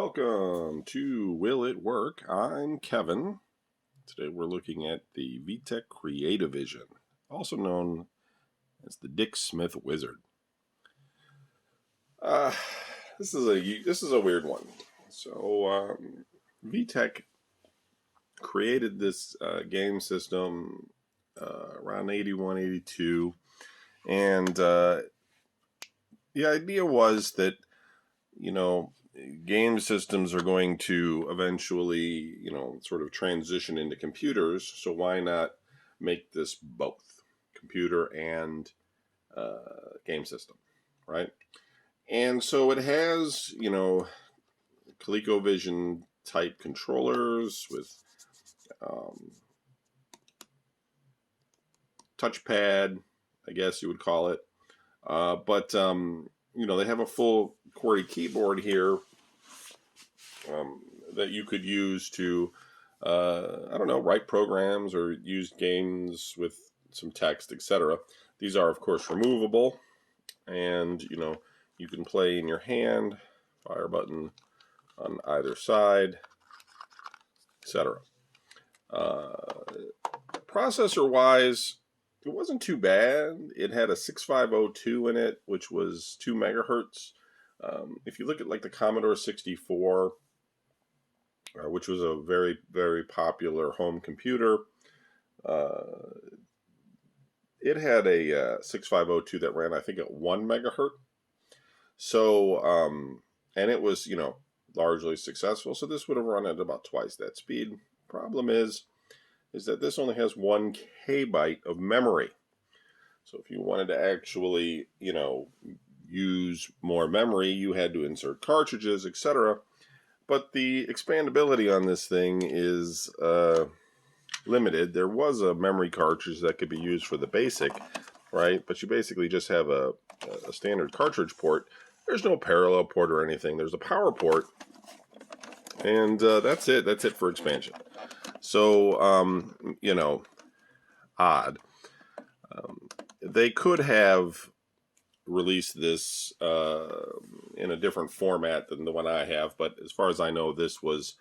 Welcome to Will It Work? I'm Kevin. Today we're looking at the VTech CreatiVision, also known as the Dick Smith Wizzard. This is a weird one. So VTech created this game system around 81, 82, and the idea was that game systems are going to eventually, sort of transition into computers. So why not make this both computer and game system, right? And so it has, ColecoVision type controllers with touchpad, I guess you would call it. But they have a full QWERTY keyboard here that you could use to, write programs or use games with some text, etc. These are, of course, removable, and, you can play in your hand, fire button on either side, etc. Processor-wise, it wasn't too bad. It had a 6502 in it, which was 2 megahertz. If you look at like the Commodore 64, which was a very, very popular home computer, it had a 6502 that ran, I think, at 1 megahertz. So, and it was, largely successful. So this would have run at about twice that speed. Problem is that this only has 1 KB of memory. So if you wanted to actually, use more memory, you had to insert cartridges, etc. But the expandability on this thing is limited. There was a memory cartridge that could be used for the basic, right? But you basically just have a standard cartridge port. There's no parallel port or anything. There's a power port, and that's it. That's it for expansion. So, odd. They could have released this in a different format than the one I have, but as far as I know, this was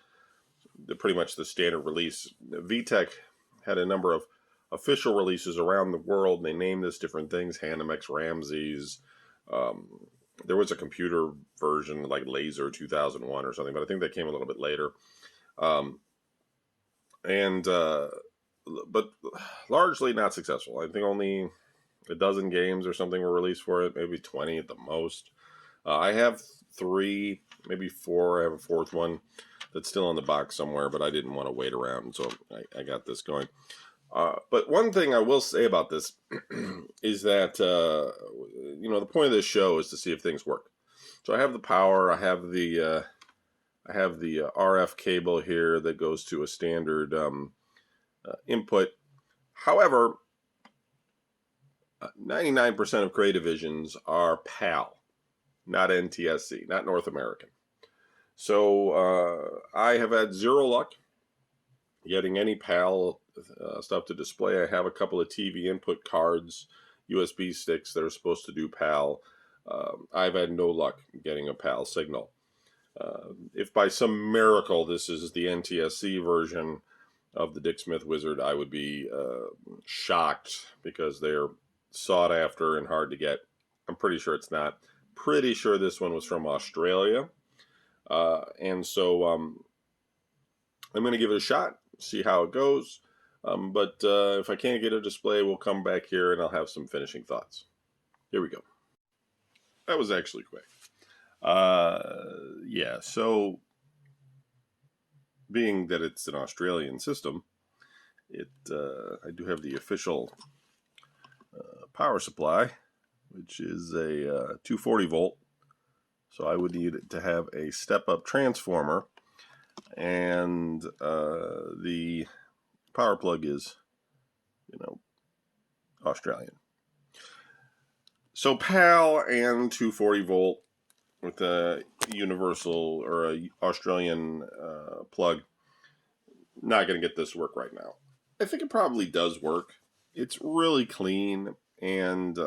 pretty much the standard release. VTech had a number of official releases around the world, and they named this different things, Hanimex, Ramses. There was a computer version like Laser 2001 or something, but I think that came a little bit later. But largely not successful. I think only a dozen games or something were released for it, maybe 20 at the most. I have 3, maybe 4. I have a 4th one that's still in the box somewhere, but I didn't want to wait around, so I got this going. But one thing I will say about this is that, the point of this show is to see if things work. So I have the power, I have the RF cable here that goes to a standard input. However, 99% of CreatiVisions are PAL, not NTSC, not North American. So I have had zero luck getting any PAL stuff to display. I have a couple of TV input cards, USB sticks that are supposed to do PAL. I've had no luck getting a PAL signal. If by some miracle this is the NTSC version of the Dick Smith Wizzard, I would be shocked, because they're sought after and hard to get. I'm pretty sure it's not. Pretty sure this one was from Australia. And so I'm going to give it a shot, see how it goes. But if I can't get a display, we'll come back here and I'll have some finishing thoughts. Here we go. That was actually quick. So being that it's an Australian system, I do have the official power supply, which is a 240 volt. So I would need to have a step-up transformer, and the power plug is, Australian. So PAL and 240 volt with a universal or a Australian plug, not going to get this to work right now. I think it probably does work. It's really clean, and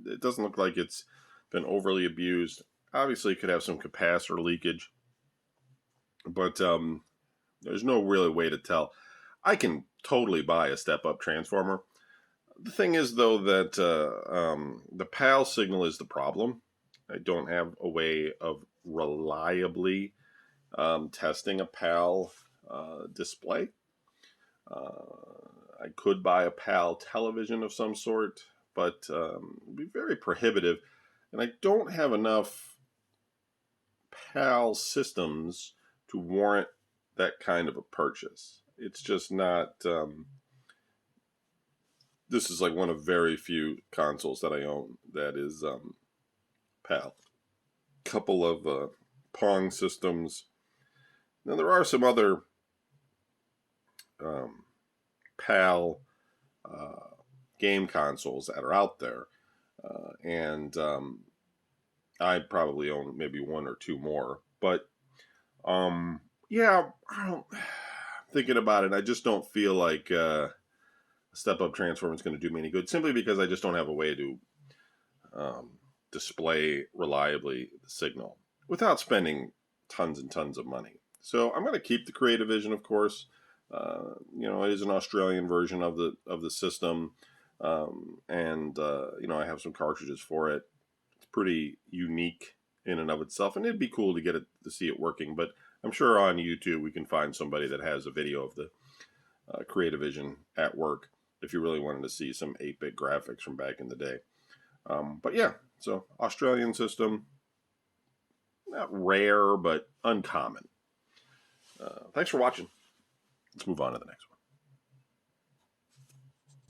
it doesn't look like it's been overly abused. Obviously, it could have some capacitor leakage, but there's no really way to tell. I can totally buy a step-up transformer. The thing is, though, that the PAL signal is the problem. I don't have a way of reliably testing a PAL display. I could buy a PAL television of some sort, but it would be very prohibitive. And I don't have enough PAL systems to warrant that kind of a purchase. It's just not... this is like one of very few consoles that I own that is PAL. Couple of Pong systems. Now there are some other PAL game consoles that are out there, and I probably own maybe one or two more. But yeah, thinking about it, I just don't feel like a step-up transformer is going to do me any good, simply because I just don't have a way to display reliably the signal without spending tons and tons of money. So I'm going to keep the CreatiVision, of course. It is an Australian version of the system, and I have some cartridges for it. It's pretty unique in and of itself, and it'd be cool to get it to see it working. But I'm sure on YouTube we can find somebody that has a video of the CreatiVision at work if you really wanted to see some 8-bit graphics from back in the day. But yeah, so Australian system, not rare, but uncommon. Thanks for watching. Let's move on to the next one.